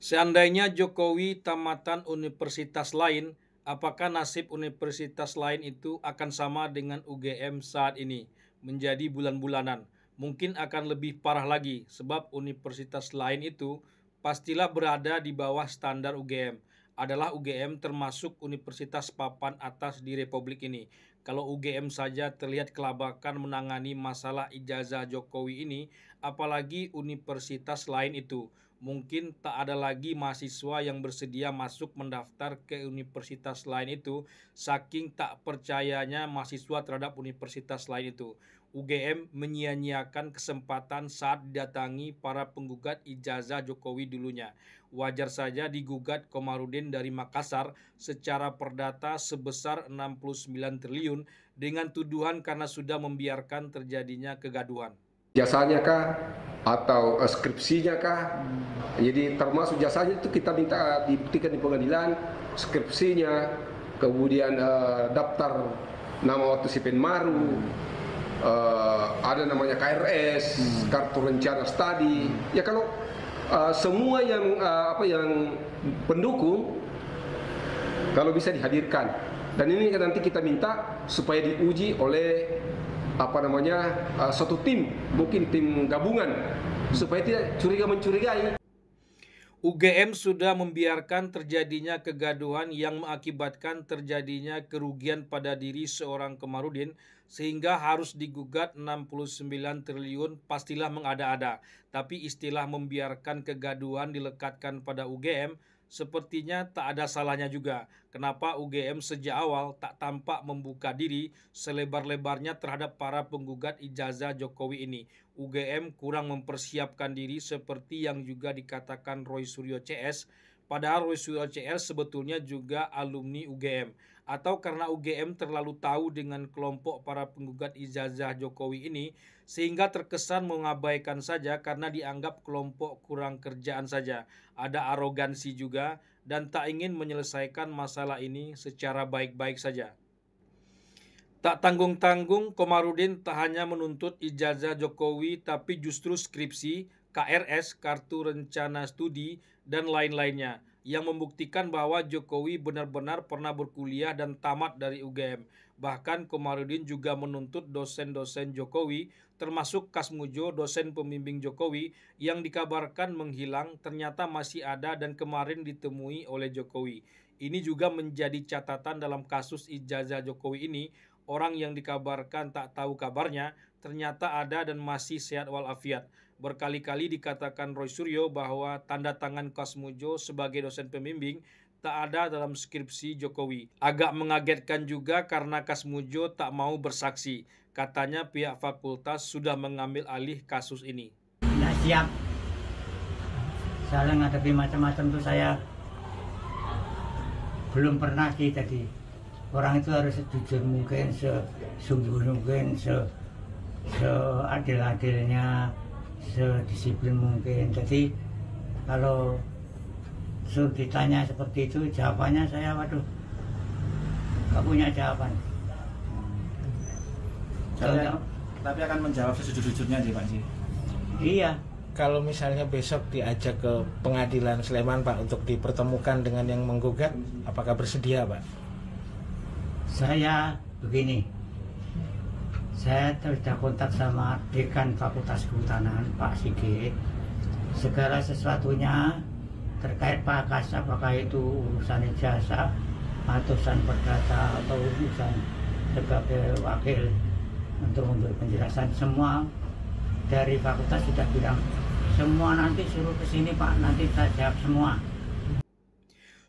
Seandainya Jokowi tamatan universitas lain, apakah nasib universitas lain itu akan sama dengan UGM saat ini, menjadi bulan-bulanan? Mungkin akan lebih parah lagi, sebab universitas lain itu pastilah berada di bawah standar UGM. Adalah UGM termasuk universitas papan atas di Republik ini. Kalau UGM saja terlihat kelabakan menangani masalah ijazah Jokowi ini, apalagi universitas lain itu. Mungkin tak ada lagi mahasiswa yang bersedia masuk mendaftar ke universitas lain itu, saking tak percayanya mahasiswa terhadap universitas lain itu. UGM menyia-nyiakan kesempatan saat didatangi para penggugat ijazah Jokowi dulunya. Wajar saja digugat Komarudin dari Makassar secara perdata sebesar 69 triliun dengan tuduhan karena sudah membiarkan terjadinya kegaduhan. Jasanya kah atau skripsinya kah. Jadi termasuk jasanya itu kita minta dibuktikan di pengadilan, skripsinya, kemudian daftar nama waktu si Penmaru, ada namanya KRS, kartu rencana studi. Ya kalau semua yang yang pendukung kalau bisa dihadirkan. Dan ini nanti kita minta supaya diuji oleh suatu tim, mungkin tim gabungan, supaya tidak curiga-mencurigai. UGM sudah membiarkan terjadinya kegaduhan yang mengakibatkan terjadinya kerugian pada diri seorang Komarudin sehingga harus digugat 69 triliun pastilah mengada-ada. Tapi istilah membiarkan kegaduhan dilekatkan pada UGM sepertinya tak ada salahnya juga. Kenapa UGM sejak awal tak tampak membuka diri selebar-lebarnya terhadap para penggugat ijazah Jokowi ini? UGM kurang mempersiapkan diri seperti yang juga dikatakan Roy Suryo CS, padahal Roy Suryo CS sebetulnya juga alumni UGM. Atau karena UGM terlalu tahu dengan kelompok para penggugat ijazah Jokowi ini, sehingga terkesan mengabaikan saja karena dianggap kelompok kurang kerjaan saja. Ada arogansi juga dan tak ingin menyelesaikan masalah ini secara baik-baik saja. Tak tanggung-tanggung, Komarudin tak hanya menuntut ijazah Jokowi tapi justru skripsi, KRS, kartu rencana studi, dan lain-lainnya yang membuktikan bahwa Jokowi benar-benar pernah berkuliah dan tamat dari UGM. Bahkan Komarudin juga menuntut dosen-dosen Jokowi, termasuk Kasmujo, dosen pembimbing Jokowi, yang dikabarkan menghilang ternyata masih ada dan kemarin ditemui oleh Jokowi. Ini juga menjadi catatan dalam kasus ijazah Jokowi ini. Orang yang dikabarkan tak tahu kabarnya ternyata ada dan masih sehat walafiat. Berkali-kali dikatakan Roy Suryo bahwa tanda tangan Kasmujo sebagai dosen pembimbing tak ada dalam skripsi Jokowi. Agak mengagetkan juga karena Kasmujo tak mau bersaksi. Katanya pihak fakultas sudah mengambil alih kasus ini. Tidak siap. Saya menghadapi macam-macam tuh saya belum pernah sih tadi. Orang itu harus sejujur mungkin, sesungguh mungkin, seadil-adilnya, sedisiplin mungkin. Jadi kalau suruh ditanya seperti itu, jawabannya saya waduh, gak punya jawaban. Tapi akan menjawab sejujur-jujurnya sih Pak Ji. Iya. Kalau misalnya besok diajak ke pengadilan Sleman Pak untuk dipertemukan dengan yang menggugat, apakah bersedia Pak? Saya begini, saya sudah kontak sama Dekan Fakultas Kehutanan Pak Sigit. Segala sesuatunya terkait Pak Kas, apakah itu urusan ijazah, urusan perdata atau urusan sebagai wakil untuk memberi penjelasan, semua dari fakultas sudah bilang semua nanti suruh ke sini Pak, nanti saya jawab semua.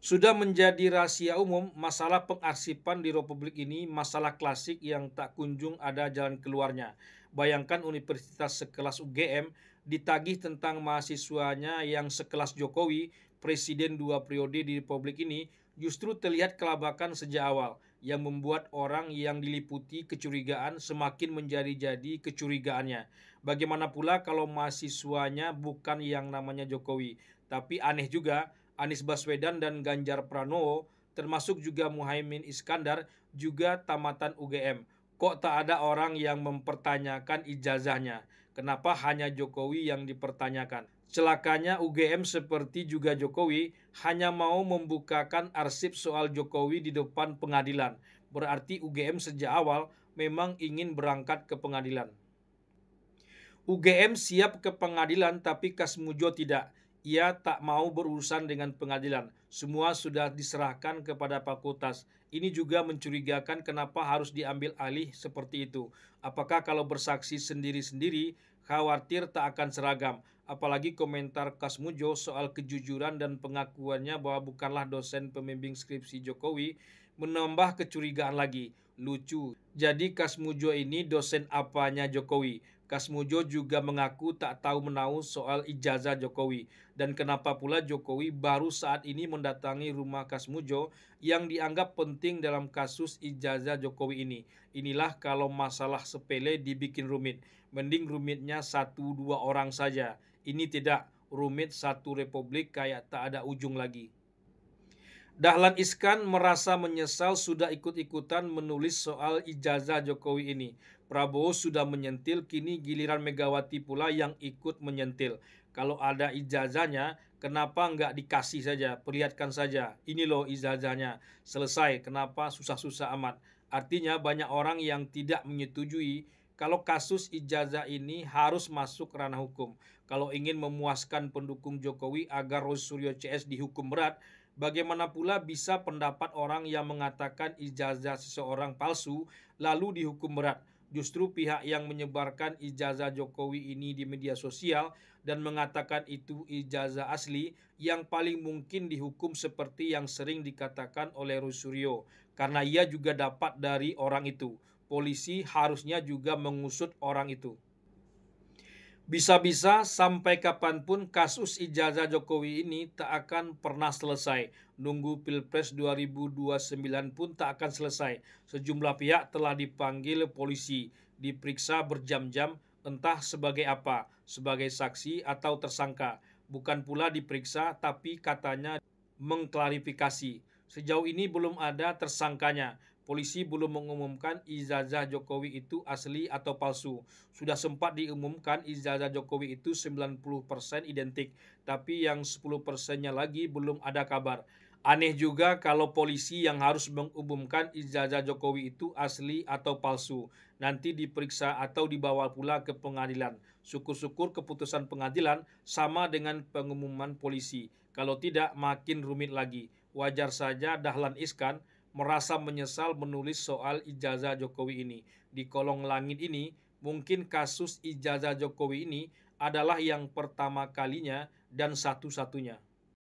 Sudah menjadi rahasia umum, masalah pengarsipan di Republik ini masalah klasik yang tak kunjung ada jalan keluarnya. Bayangkan universitas sekelas UGM ditagih tentang mahasiswanya yang sekelas Jokowi, presiden 2 periode di Republik ini, justru terlihat kelabakan sejak awal yang membuat orang yang diliputi kecurigaan semakin menjadi-jadi kecurigaannya. Bagaimana pula kalau mahasiswanya bukan yang namanya Jokowi, tapi aneh juga Anies Baswedan dan Ganjar Pranowo, termasuk juga Muhaimin Iskandar, juga tamatan UGM. Kok tak ada orang yang mempertanyakan ijazahnya? Kenapa hanya Jokowi yang dipertanyakan? Celakanya UGM seperti juga Jokowi hanya mau membukakan arsip soal Jokowi di depan pengadilan. Berarti UGM sejak awal memang ingin berangkat ke pengadilan. UGM siap ke pengadilan tapi Kasmujo tidak. Ia tak mau berurusan dengan pengadilan. Semua sudah diserahkan kepada fakultas. Ini juga mencurigakan kenapa harus diambil alih seperti itu. Apakah kalau bersaksi sendiri-sendiri, khawatir tak akan seragam. Apalagi komentar Kasmujo soal kejujuran dan pengakuannya bahwa bukanlah dosen pembimbing skripsi Jokowi menambah kecurigaan lagi. Lucu. Jadi Kasmujo ini dosen apanya Jokowi? Kasmujo juga mengaku tak tahu menahu soal ijazah Jokowi. Dan kenapa pula Jokowi baru saat ini mendatangi rumah Kasmujo yang dianggap penting dalam kasus ijazah Jokowi ini. Inilah kalau masalah sepele dibikin rumit. Mending rumitnya 1-2 orang saja. Ini tidak, rumit satu republik kayak tak ada ujung lagi. Dahlan Iskan merasa menyesal sudah ikut-ikutan menulis soal ijazah Jokowi ini. Prabowo sudah menyentil, kini giliran Megawati pula yang ikut menyentil. Kalau ada ijazahnya, kenapa nggak dikasih saja, perlihatkan saja. Ini loh ijazahnya, selesai, kenapa susah-susah amat. Artinya banyak orang yang tidak menyetujui kalau kasus ijazah ini harus masuk ranah hukum. Kalau ingin memuaskan pendukung Jokowi agar Roy Suryo CS dihukum berat, bagaimana pula bisa pendapat orang yang mengatakan ijazah seseorang palsu lalu dihukum berat? Justru pihak yang menyebarkan ijazah Jokowi ini di media sosial dan mengatakan itu ijazah asli yang paling mungkin dihukum seperti yang sering dikatakan oleh Roy Suryo. Karena ia juga dapat dari orang itu. Polisi harusnya juga mengusut orang itu. Bisa-bisa sampai kapanpun kasus ijazah Jokowi ini tak akan pernah selesai. Nunggu Pilpres 2029 pun tak akan selesai. Sejumlah pihak telah dipanggil polisi, diperiksa berjam-jam, entah sebagai apa, sebagai saksi atau tersangka. Bukan pula diperiksa tapi katanya mengklarifikasi. Sejauh ini belum ada tersangkanya. Polisi belum mengumumkan ijazah Jokowi itu asli atau palsu. Sudah sempat diumumkan ijazah Jokowi itu 90% identik, tapi yang 10%-nya lagi belum ada kabar. Aneh juga kalau polisi yang harus mengumumkan ijazah Jokowi itu asli atau palsu, nanti diperiksa atau dibawa pula ke pengadilan. Syukur-syukur keputusan pengadilan sama dengan pengumuman polisi. Kalau tidak makin rumit lagi. Wajar saja Dahlan Iskan merasa menyesal menulis soal ijazah Jokowi ini. Di kolong langit ini, mungkin kasus ijazah Jokowi ini adalah yang pertama kalinya dan satu-satunya.